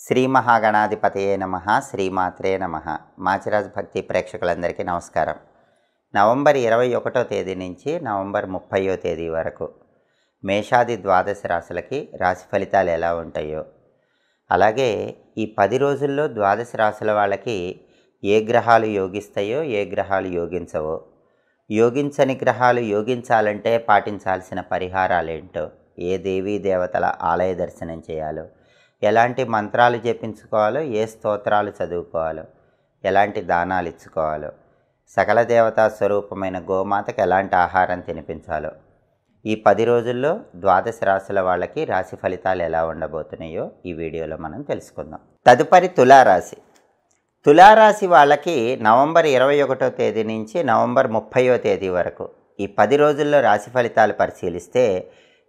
శ్రీ మహాగణాధిపతయే నమః. శ్రీమాత్రే నమః. మాచిరాజ్ భక్తి ప్రేక్షకులందరికీ నమస్కారం. నవంబర్ 21వ తేదీ నుంచి నవంబర్ 30వ తేదీ వరకు మేషాది ద్వాదశ రాశులకి రాశి ఫలితాలు ఎలా ఉంటాయో, అలాగే ఈ 10 రోజుల్లో ద్వాదశ రాశుల వాళ్ళకి ఏ గ్రహాలు యోగిస్తాయో, ఏ గ్రహాలు యోగించవో, యోగించని గ్రహాలు యోగించాలంటే పాటించాల్సిన పరిహారాలేంటో, ఏ దేవీ దేవతల ఆలయ దర్శనం చేయాలో, ఎలాంటి మంత్రాలు జపించుకోవాలో, ఏ స్తోత్రాలు చదువుకోవాలో, ఎలాంటి దానాలు ఇచ్చుకోవాలో, సకల దేవతా స్వరూపమైన గోమాతకు ఎలాంటి ఆహారం తినిపించాలో, ఈ 10 రోజుల్లో ద్వాదశ రాశుల వాళ్ళకి రాశి ఫలితాలు ఎలా ఉండబోతున్నాయో ఈ వీడియోలో మనం తెలుసుకుందాం. తదుపరి తులారాశి. తులారాశి వాళ్ళకి నవంబర్ 21వ తేదీ నుంచి నవంబర్ 30వ తేదీ వరకు ఈ 10 రోజుల్లో రాశి ఫలితాలు పరిశీలిస్తే,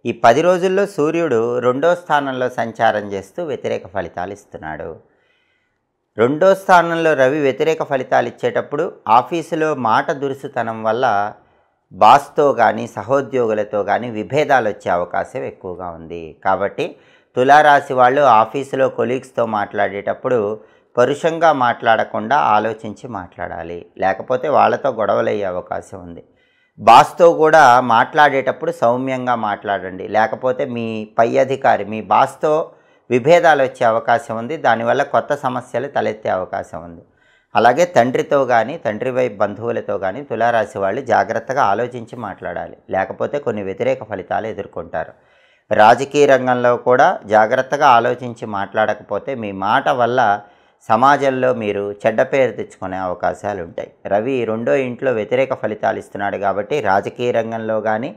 ఈ 10 రోజుల్లో సూర్యుడు 2వ స్థానంలో సంచారం చేస్తూ వ్యతిరేక ఫలితాలు ఇస్తున్నాడు. 2వ స్థానంలో రవి వ్యతిరేక ఫలితాలు ఇచ్చేటప్పుడు ఆఫీసులో మాట దురుసుతనం వల్ల బాస్తో కానీ సహోద్యోగులతో కానీ విభేదాలు వచ్చే అవకాశం ఎక్కువగా ఉంది. కాబట్టి తులారాశి వాళ్ళు ఆఫీసులో కొలీగ్స్తో మాట్లాడేటప్పుడు పరుషంగా మాట్లాడకుండా ఆలోచించి మాట్లాడాలి, లేకపోతే వాళ్ళతో గొడవలయ్యే అవకాశం ఉంది. బాస్తో కూడా మాట్లాడేటప్పుడు సౌమ్యంగా మాట్లాడండి, లేకపోతే మీ పై అధికారి మీ బాస్తో విభేదాలు వచ్చే అవకాశం ఉంది. దానివల్ల కొత్త సమస్యలు తలెత్తే అవకాశం ఉంది. అలాగే తండ్రితో కానీ తండ్రి వైపు బంధువులతో కానీ తులారాశి వాళ్ళు జాగ్రత్తగా ఆలోచించి మాట్లాడాలి, లేకపోతే కొన్ని వ్యతిరేక ఫలితాలు ఎదుర్కొంటారు. రాజకీయ రంగంలో కూడా జాగ్రత్తగా ఆలోచించి మాట్లాడకపోతే మీ మాట వల్ల సమాజంలో మీరు చెడ్డ పేరు తెచ్చుకునే అవకాశాలు ఉంటాయి. రవి 2వ ఇంట్లో వ్యతిరేక ఫలితాలు ఇస్తున్నాడు కాబట్టి రాజకీయ రంగంలో కానీ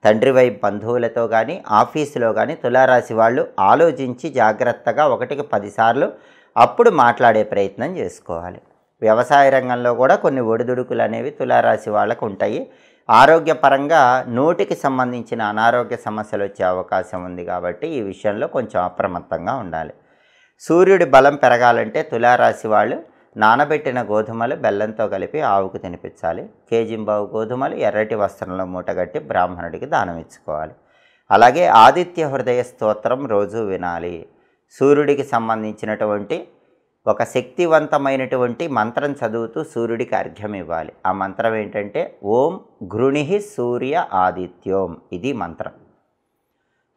తండ్రి వైపు బంధువులతో కానీ ఆఫీసులో కానీ తులారాశి వాళ్ళు ఆలోచించి జాగ్రత్తగా 1కి 10 సార్లు అప్పుడు మాట్లాడే ప్రయత్నం చేసుకోవాలి. వ్యవసాయ రంగంలో కూడా కొన్ని ఒడిదుడుకులు అనేవి తులారాశి వాళ్ళకు ఉంటాయి. ఆరోగ్యపరంగా నోటికి సంబంధించిన అనారోగ్య సమస్యలు వచ్చే అవకాశం ఉంది కాబట్టి ఈ విషయంలో కొంచెం అప్రమత్తంగా ఉండాలి. సూర్యుడి బలం పెరగాలంటే తులారాశి వాళ్ళు నానబెట్టిన గోధుమలు బెల్లంతో కలిపి ఆవుకు తినిపించాలి. కేజింబావు గోధుమలు ఎర్రటి వస్త్రంలో మూటగట్టి బ్రాహ్మణుడికి దానం ఇచ్చుకోవాలి. అలాగే ఆదిత్య హృదయ స్తోత్రం రోజు వినాలి. సూర్యుడికి సంబంధించినటువంటి ఒక శక్తివంతమైనటువంటి మంత్రం చదువుతూ సూర్యుడికి అర్ఘ్యం ఇవ్వాలి. ఆ మంత్రం ఏంటంటే ఓం ఘృణిః సూర్య ఆదిత్యోం. ఇది మంత్రం.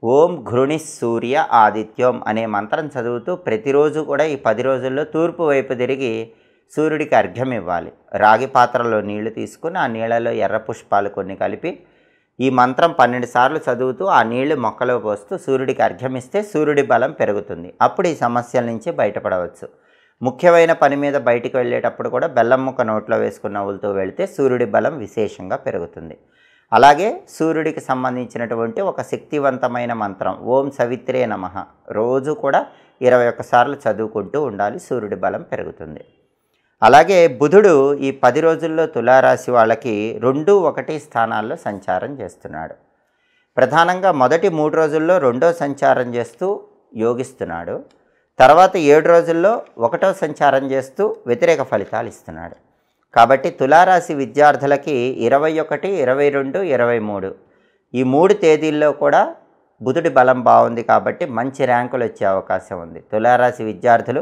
ఓం ఘృణిః సూర్య ఆదిత్యోం అనే మంత్రం చదువుతూ ప్రతిరోజు కూడా ఈ 10 రోజుల్లో తూర్పు వైపు తిరిగి సూర్యుడికి అర్ఘ్యం ఇవ్వాలి. రాగి పాత్రలో నీళ్లు తీసుకుని ఆ నీళ్ళలో ఎర్ర పుష్పాలు కొన్ని కలిపి ఈ మంత్రం 12 సార్లు చదువుతూ ఆ నీళ్లు మొక్కలో పోస్తూ సూర్యుడికి అర్ఘ్యమిస్తే సూర్యుడి బలం పెరుగుతుంది. అప్పుడు ఈ సమస్యల నుంచి బయటపడవచ్చు. ముఖ్యమైన పని మీద బయటికి వెళ్ళేటప్పుడు కూడా బెల్లం ముక్క నోట్లో వేసుకున్న నవ్వులతో వెళితే సూర్యుడి బలం విశేషంగా పెరుగుతుంది. అలాగే సూర్యుడికి సంబంధించినటువంటి ఒక శక్తివంతమైన మంత్రం ఓం సవిత్రే నమః రోజు కూడా 21 సార్లు చదువుకుంటూ ఉండాలి. సూర్యుడి బలం పెరుగుతుంది. అలాగే బుధుడు ఈ 10 రోజుల్లో తులారాశి వాళ్ళకి 2, 1 స్థానాల్లో సంచారం చేస్తున్నాడు. ప్రధానంగా మొదటి 3 రోజుల్లో 2వ సంచారం చేస్తూ యోగిస్తున్నాడు. తర్వాత 7 రోజుల్లో 1వ సంచారం చేస్తూ వ్యతిరేక ఫలితాలు ఇస్తున్నాడు. కాబట్టి తులారాశి విద్యార్థులకి 21, 22, 23 ఈ 3 తేదీల్లో కూడా బుధుడి బలం బాగుంది కాబట్టి మంచి ర్యాంకులు వచ్చే అవకాశం ఉంది. తులారాశి విద్యార్థులు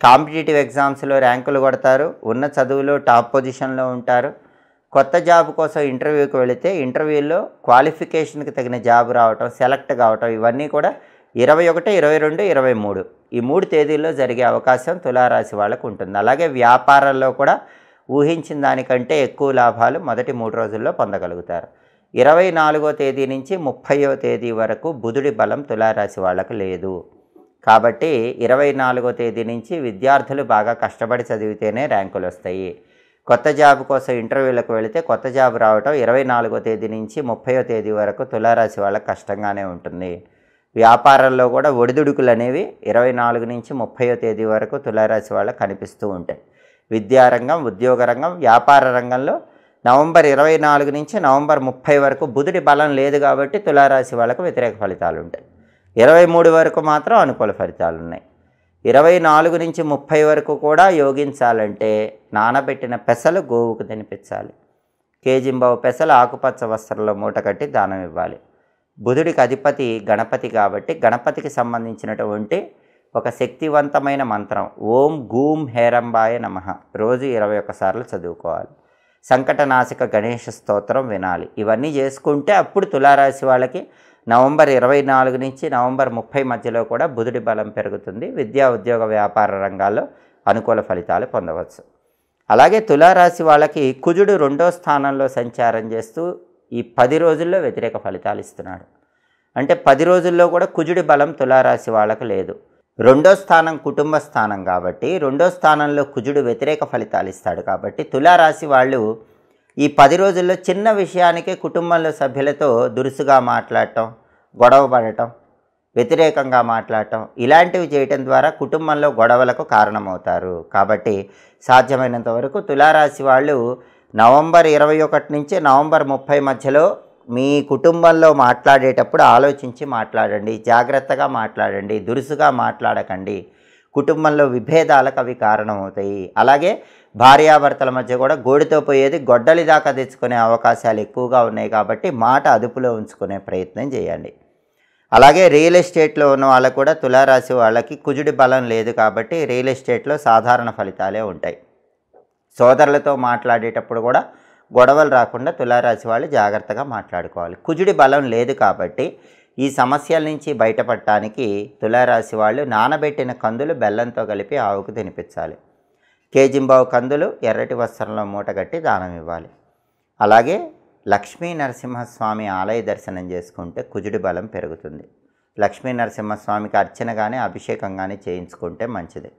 కాంపిటేటివ్ ఎగ్జామ్స్లో ర్యాంకులు కొడతారు, ఉన్న చదువులో టాప్ పొజిషన్లో ఉంటారు. కొత్త జాబ్ కోసం ఇంటర్వ్యూకి వెళితే ఇంటర్వ్యూలో క్వాలిఫికేషన్కి తగిన జాబ్ రావటం, సెలెక్ట్ కావటం ఇవన్నీ కూడా 21, 22, 23 ఈ 3 తేదీల్లో జరిగే అవకాశం తులారాశి వాళ్ళకు ఉంటుంది. అలాగే వ్యాపారంలో కూడా ఊహించిన దానికంటే ఎక్కువ లాభాలు మొదటి 3 రోజుల్లో పొందగలుగుతారు. 24వ తేదీ నుంచి 30వ తేదీ వరకు బుధుడి బలం తులారాశి వాళ్ళకు లేదు. కాబట్టి 24వ తేదీ నుంచి విద్యార్థులు బాగా కష్టపడి చదివితేనే ర్యాంకులు వస్తాయి. కొత్త జాబ్ కోసం ఇంటర్వ్యూలకు వెళితే కొత్త జాబ్ రావటం 24వ తేదీ నుంచి 30వ తేదీ వరకు తులారాశి వాళ్ళకు కష్టంగానే ఉంటుంది. వ్యాపారంలో కూడా ఒడిదుడుకులు అనేవి 24 నుంచి 30వ తేదీ వరకు తులారాశి వాళ్ళకు కనిపిస్తూ ఉంటాయి. విద్యారంగం, ఉద్యోగ రంగం, వ్యాపార రంగంలో నవంబర్ 24 నుంచి నవంబర్ 30 వరకు బుధుడి బలం లేదు కాబట్టి తులారాశి వాళ్ళకు వ్యతిరేక ఫలితాలు ఉంటాయి. 23 వరకు మాత్రం అనుకూల ఫలితాలు ఉన్నాయి. 24 నుంచి 30 వరకు కూడా యోగించాలంటే నానబెట్టిన పెసలు గోవుకు తినిపించాలి. కేజింబావు పెసలు ఆకుపచ్చ వస్త్రంలో మూట కట్టి దానం ఇవ్వాలి. బుధుడికి అధిపతి గణపతి కాబట్టి గణపతికి సంబంధించినటువంటి ఒక శక్తివంతమైన మంత్రం ఓం గూం హేరంబాయ నమః రోజు 21 సార్లు చదువుకోవాలి. సంకటనాశక గణేష స్తోత్రం వినాలి. ఇవన్నీ చేసుకుంటే అప్పుడు తులారాశి వాళ్ళకి నవంబర్ 24 నుంచి నవంబర్ 30 మధ్యలో కూడా బుధుడి బలం పెరుగుతుంది. విద్యా ఉద్యోగ వ్యాపార రంగాల్లో అనుకూల ఫలితాలు పొందవచ్చు. అలాగే తులారాశి వాళ్ళకి కుజుడు 2వ స్థానంలో సంచారం చేస్తూ ఈ 10 రోజుల్లో వ్యతిరేక ఫలితాలు ఇస్తున్నాడు. అంటే 10 రోజుల్లో కూడా కుజుడి బలం తులారాశి వాళ్ళకు లేదు. 2వ స్థానం కుటుంబ స్థానం కాబట్టి 2వ స్థానంలో కుజుడు వ్యతిరేక ఫలితాలు ఇస్తాడు. కాబట్టి తులారాశి వాళ్ళు ఈ 10 రోజుల్లో చిన్న విషయానికే కుటుంబంలో సభ్యులతో దురుసుగా మాట్లాడటం, గొడవ పడటం, వ్యతిరేకంగా మాట్లాడటం ఇలాంటివి చేయటం ద్వారా కుటుంబంలో గొడవలకు కారణమవుతారు. కాబట్టి సాధ్యమైనంత వరకు తులారాశి వాళ్ళు నవంబర్ 21 నుంచి నవంబర్ 30 మధ్యలో మీ కుటుంబంలో మాట్లాడేటప్పుడు ఆలోచించి మాట్లాడండి, జాగ్రత్తగా మాట్లాడండి, దురుసుగా మాట్లాడకండి. కుటుంబంలో విభేదాలకు అవి కారణమవుతాయి. అలాగే భార్యాభర్తల మధ్య కూడా గోడితో పోయేది గొడ్డలి దాకా తెచ్చుకునే అవకాశాలు ఎక్కువగా ఉన్నాయి. కాబట్టి మాట అదుపులో ఉంచుకునే ప్రయత్నం చేయండి. అలాగే రియల్ ఎస్టేట్లో ఉన్న వాళ్ళకు కూడా తులారాశి వాళ్ళకి కుజుడి బలం లేదు కాబట్టి రియల్ ఎస్టేట్లో సాధారణ ఫలితాలే ఉంటాయి. సోదరులతో మాట్లాడేటప్పుడు కూడా గొడవలు రాకుండా తులారాశి వాళ్ళు జాగ్రత్తగా మాట్లాడుకోవాలి. కుజుడి బలం లేదు కాబట్టి ఈ సమస్యల నుంచి బయటపడటానికి తులారాశి వాళ్ళు నానబెట్టిన కందులు బెల్లంతో కలిపి ఆవుకు తినిపించాలి. కేజింబావు కందులు ఎర్రటి వస్త్రంలో మూటగట్టి దానం ఇవ్వాలి. అలాగే లక్ష్మీ నరసింహస్వామి ఆలయ దర్శనం చేసుకుంటే కుజుడి బలం పెరుగుతుంది. లక్ష్మీ నరసింహస్వామికి అర్చన కానీ అభిషేకం కానీ చేయించుకుంటే మంచిది.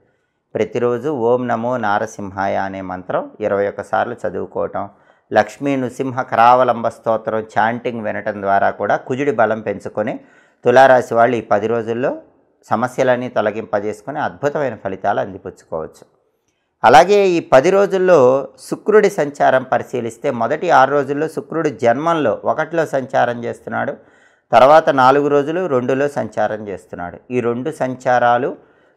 ప్రతిరోజు ఓం నమో నారసింహాయ అనే మంత్రం 21 సార్లు చదువుకోవటం, లక్ష్మీ నృసింహ కరావలంబ స్తోత్రం చాంటింగ్ వినటం ద్వారా కూడా కుజుడి బలం పెంచుకొని తులారాశి వాళ్ళు ఈ 10 రోజుల్లో సమస్యలన్నీ తొలగింపజేసుకొని అద్భుతమైన ఫలితాలు అందిపుచ్చుకోవచ్చు. అలాగే ఈ 10 రోజుల్లో శుక్రుడి సంచారం పరిశీలిస్తే మొదటి 6 రోజుల్లో శుక్రుడు జన్మంలో 1లో సంచారం చేస్తున్నాడు. తర్వాత 4 రోజులు 2లో సంచారం చేస్తున్నాడు. ఈ 2 సంచారాలు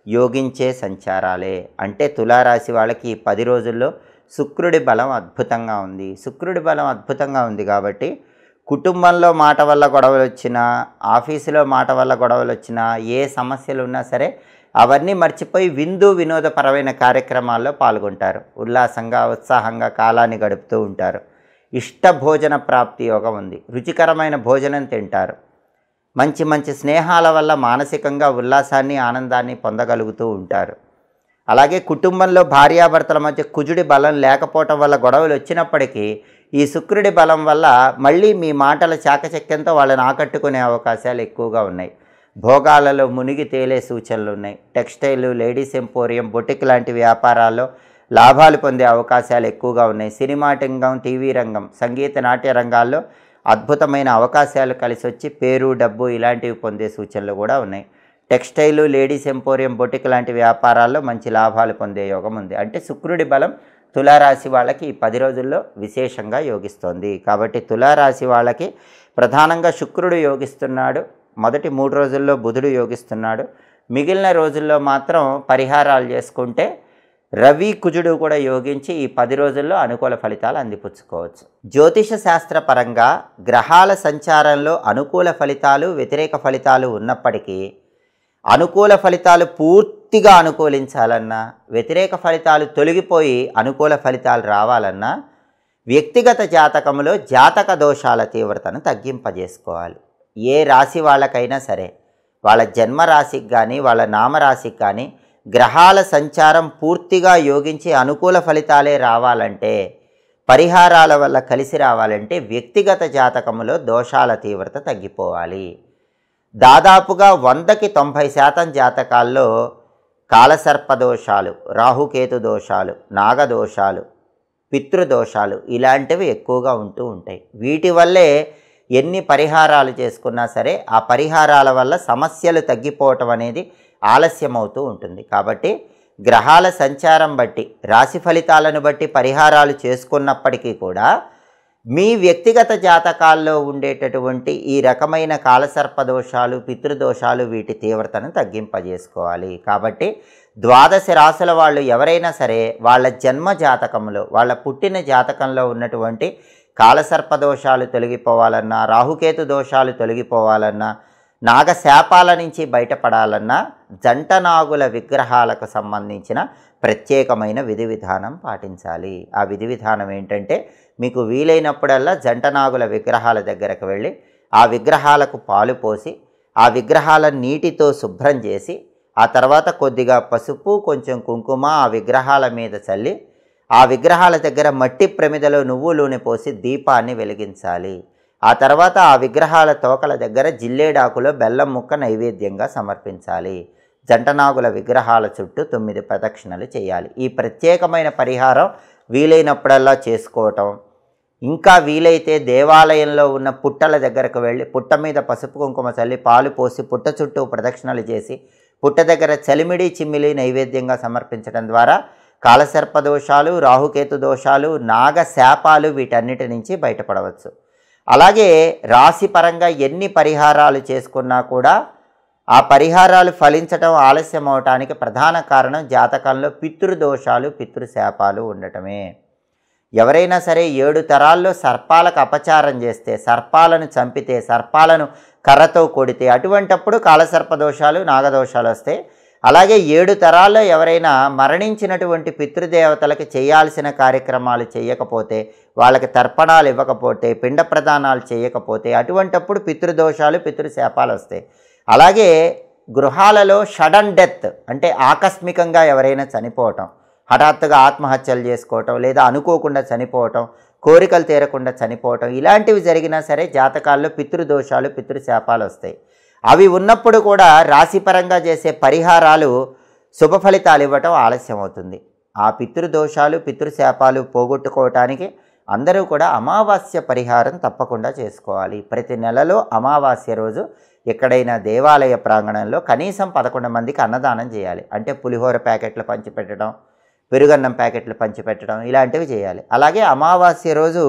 యోగించే సంచారాలే. అంటే తులారాశి వాళ్ళకి ఈ 10 రోజుల్లో శుక్రుడి బలం అద్భుతంగా ఉంది. శుక్రుడి బలం అద్భుతంగా ఉంది కాబట్టి కుటుంబంలో మాట వల్ల గొడవలు వచ్చినా, ఆఫీసులో మాట వల్ల గొడవలు వచ్చినా, ఏ సమస్యలు ఉన్నా సరే అవన్నీ మర్చిపోయి విందు వినోదపరమైన కార్యక్రమాల్లో పాల్గొంటారు. ఉల్లాసంగా ఉత్సాహంగా కాలాన్ని గడుపుతూ ఉంటారు. ఇష్ట భోజన ప్రాప్తి యోగం ఉంది. రుచికరమైన భోజనం తింటారు. మంచి మంచి స్నేహాల వల్ల మానసికంగా ఉల్లాసాన్ని ఆనందాన్ని పొందగలుగుతూ ఉంటారు. అలాగే కుటుంబంలో భార్యాభర్తల మధ్య కుజుడి బలం లేకపోవటం వల్ల గొడవలు వచ్చినప్పటికీ ఈ శుక్రుడి బలం వల్ల మళ్ళీ మీ మాటల చాకచక్యంతో వాళ్ళని ఆకట్టుకునే అవకాశాలు ఎక్కువగా ఉన్నాయి. భోగాలలో మునిగి తేలే సూచనలు ఉన్నాయి. టెక్స్టైల్, లేడీస్ ఎంపోరియం, బొటిక్ లాంటి వ్యాపారాల్లో లాభాలు పొందే అవకాశాలు ఎక్కువగా ఉన్నాయి. సినిమా రంగం, టీవీ రంగం, సంగీత నాట్య రంగాల్లో అద్భుతమైన అవకాశాలు కలిసి వచ్చి పేరు, డబ్బు ఇలాంటివి పొందే సూచనలు కూడా ఉన్నాయి. టెక్స్టైల్, లేడీస్ ఎంపోరియం, బొటిక్ లాంటి వ్యాపారాల్లో మంచి లాభాలు పొందే యోగం ఉంది. అంటే శుక్రుడి బలం తులారాశి వాళ్ళకి ఈ 10 రోజుల్లో విశేషంగా యోగిస్తోంది. కాబట్టి తులారాశి వాళ్ళకి ప్రధానంగా శుక్రుడు యోగిస్తున్నాడు. మొదటి 3 రోజుల్లో బుధుడు యోగిస్తున్నాడు. మిగిలిన రోజుల్లో మాత్రం పరిహారాలు చేసుకుంటే రవి, కుజుడు కూడా యోగించి ఈ 10 రోజుల్లో అనుకూల ఫలితాలు అందిపుచ్చుకోవచ్చు. జ్యోతిష శాస్త్రపరంగా గ్రహాల సంచారంలో అనుకూల ఫలితాలు, వ్యతిరేక ఫలితాలు ఉన్నప్పటికీ అనుకూల ఫలితాలు పూర్తిగా అనుకూలించాలన్నా, వ్యతిరేక ఫలితాలు తొలగిపోయి అనుకూల ఫలితాలు రావాలన్నా వ్యక్తిగత జాతకంలో జాతక దోషాల తీవ్రతను తగ్గింపజేసుకోవాలి. ఏ రాశి వాళ్ళకైనా సరే వాళ్ళ జన్మరాశికి కానీ వాళ్ళ నామరాశికి కానీ గ్రహాల సంచారం పూర్తిగా యోగించి అనుకూల ఫలితాలే రావాలంటే, పరిహారాల వల్ల కలిసి రావాలంటే వ్యక్తిగత జాతకంలో దోషాల తీవ్రత తగ్గిపోవాలి. దాదాపుగా 100కి 90% జాతకాల్లో కాలసర్పదోషాలు, రాహుకేతు దోషాలు, నాగదోషాలు, పితృదోషాలు ఇలాంటివి ఎక్కువగా ఉంటూ ఉంటాయి. వీటి వల్లే ఎన్ని పరిహారాలు చేసుకున్నా సరే ఆ పరిహారాల వల్ల సమస్యలు తగ్గిపోవటం అనేది ఆలస్యమవుతూ ఉంటుంది. కాబట్టి గ్రహాల సంచారం బట్టి, రాశి ఫలితాలను బట్టి పరిహారాలు చేసుకున్నప్పటికీ కూడా మీ వ్యక్తిగత జాతకాల్లో ఉండేటటువంటి ఈ రకమైన కాలసర్పదోషాలు, పితృదోషాలు వీటి తీవ్రతను తగ్గింపజేసుకోవాలి. కాబట్టి 12 రాశుల వాళ్ళు ఎవరైనా సరే వాళ్ళ జన్మ జాతకంలో, వాళ్ళ పుట్టిన జాతకంలో ఉన్నటువంటి కాలసర్పదోషాలు తొలగిపోవాలన్నా, రాహుకేతు దోషాలు తొలగిపోవాలన్నా, నాగశాపాల నుంచి బయటపడాలన్నా జంట నాగుల విగ్రహాలకు సంబంధించిన ప్రత్యేకమైన విధి విధానం పాటించాలి. ఆ విధి విధానం ఏంటంటే, మీకు వీలైనప్పుడల్లా జంట నాగుల విగ్రహాల దగ్గరకు వెళ్ళి ఆ విగ్రహాలకు పాలు పోసి ఆ విగ్రహాల నీటితో శుభ్రం చేసి ఆ తర్వాత కొద్దిగా పసుపు కొంచెం కుంకుమ ఆ విగ్రహాల మీద చల్లి ఆ విగ్రహాల దగ్గర మట్టి ప్రమిదలో నువ్వు నూనె పోసి దీపాన్ని వెలిగించాలి. ఆ తర్వాత ఆ విగ్రహాల తోకల దగ్గర జిల్లేడాకులో బెల్లం ముక్క నైవేద్యంగా సమర్పించాలి. జంటనాగుల విగ్రహాల చుట్టూ 9 ప్రదక్షిణలు చేయాలి. ఈ ప్రత్యేకమైన పరిహారం వీలైనప్పుడల్లా చేసుకోవటం, ఇంకా వీలైతే దేవాలయంలో ఉన్న పుట్టల దగ్గరకు వెళ్ళి పుట్ట మీద పసుపు కుంకుమ చల్లి పాలు పోసి పుట్ట చుట్టూ ప్రదక్షిణలు చేసి పుట్ట దగ్గర చలిమిడి చిమ్మిలి నైవేద్యంగా సమర్పించడం ద్వారా కాలసర్ప దోషాలు, రాహుకేతు దోషాలు, నాగశాపాలు వీటన్నిటి నుంచి బయటపడవచ్చు. అలాగే రాశిపరంగా ఎన్ని పరిహారాలు చేసుకున్నా కూడా ఆ పరిహారాలు ఫలించటం ఆలస్యం అవటానికి ప్రధాన కారణం జాతకంలో పితృదోషాలు, పితృశాపాలు ఉండటమే. ఎవరైనా సరే 7 తరాల్లో సర్పాలకు అపచారం చేస్తే, సర్పాలను చంపితే, సర్పాలను కర్రతో కొడితే అటువంటప్పుడు కాలసర్పదోషాలు, నాగదోషాలు వస్తాయి. అలాగే 7 తరాల్లో ఎవరైనా మరణించినటువంటి పితృదేవతలకు చేయాల్సిన కార్యక్రమాలు చేయకపోతే, వాళ్ళకి తర్పణాలు ఇవ్వకపోతే, పిండ ప్రదానాలు చేయకపోతే అటువంటప్పుడు పితృదోషాలు, పితృశాపాలు వస్తాయి. అలాగే గృహాలలో సడన్ డెత్ అంటే ఆకస్మికంగా ఎవరైనా చనిపోవటం, హఠాత్తుగా ఆత్మహత్యలు చేసుకోవటం, లేదా అనుకోకుండా చనిపోవటం, కోరికలు తీరకుండా చనిపోవటం, ఇలాంటివి జరిగినా సరే జాతకాల్లో పితృదోషాలు, పితృశాపాలు వస్తాయి. అవి ఉన్నప్పుడు కూడా రాశిపరంగా చేసే పరిహారాలు శుభ ఫలితాలు ఇవ్వటం ఆలస్యం అవుతుంది. ఆ పితృదోషాలు, పితృశాపాలు పోగొట్టుకోవటానికి అందరూ కూడా అమావాస్య పరిహారం తప్పకుండా చేసుకోవాలి. ప్రతి నెలలో అమావాస్య రోజు ఎక్కడైనా దేవాలయ ప్రాంగణంలో కనీసం 11 మందికి అన్నదానం చేయాలి. అంటే పులిహోర ప్యాకెట్లు పంచిపెట్టడం, పెరుగన్నం ప్యాకెట్లు పంచిపెట్టడం ఇలాంటివి చేయాలి. అలాగే అమావాస్య రోజు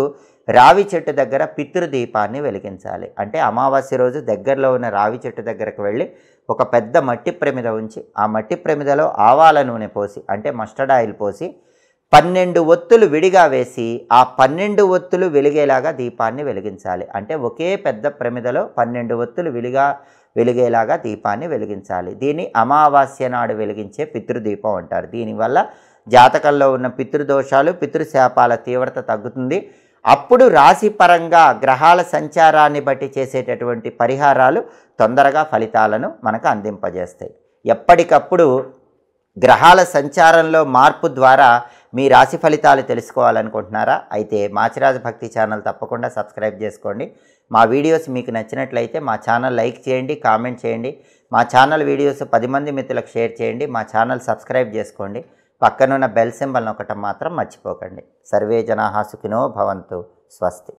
రావి చెట్టు దగ్గర పితృదీపాన్ని వెలిగించాలి. అంటే అమావాస్య రోజు దగ్గరలో ఉన్న రావి చెట్టు దగ్గరకు వెళ్ళి ఒక పెద్ద మట్టి ప్రమిద ఉంచి ఆ మట్టి ప్రమిదలో ఆవాల నూనె పోసి అంటే మస్టర్డ్ ఆయిల్ పోసి 12 ఒత్తులు విడిగా వేసి ఆ 12 ఒత్తులు వెలిగేలాగా దీపాన్ని వెలిగించాలి. అంటే ఒకే పెద్ద ప్రమిదలో 12 ఒత్తులు వెలిగేలాగా దీపాన్ని వెలిగించాలి. దీన్ని అమావాస్య నాడు వెలిగించే పితృదీపం అంటారు. దీనివల్ల జాతకంలో ఉన్న పితృదోషాలు, పితృశాపాల తీవ్రత తగ్గుతుంది. అప్పుడు రాశిపరంగా గ్రహాల సంచారాన్ని బట్టి చేసేటటువంటి పరిహారాలు తొందరగా ఫలితాలను మనకు అందింపజేస్తాయి. ఎప్పటికప్పుడు గ్రహాల సంచారంలో మార్పు ద్వారా మీ రాశి ఫలితాలు తెలుసుకోవాలనుకుంటున్నారా? అయితే మాచిరాజు భక్తి ఛానల్ తప్పకుండా సబ్స్క్రైబ్ చేసుకోండి. మా వీడియోస్ మీకు నచ్చినట్లయితే మా ఛానల్ లైక్ చేయండి, కామెంట్ చేయండి. మా ఛానల్ వీడియోస్ 10 మంది మిత్రులకు షేర్ చేయండి. మా ఛానల్ సబ్స్క్రైబ్ చేసుకోండి. పక్కనున్న బెల్ సింబల్ నొక్కటం మాత్రం మర్చిపోకండి. సర్వే జనాః సుఖినో భవంతు. స్వస్తి.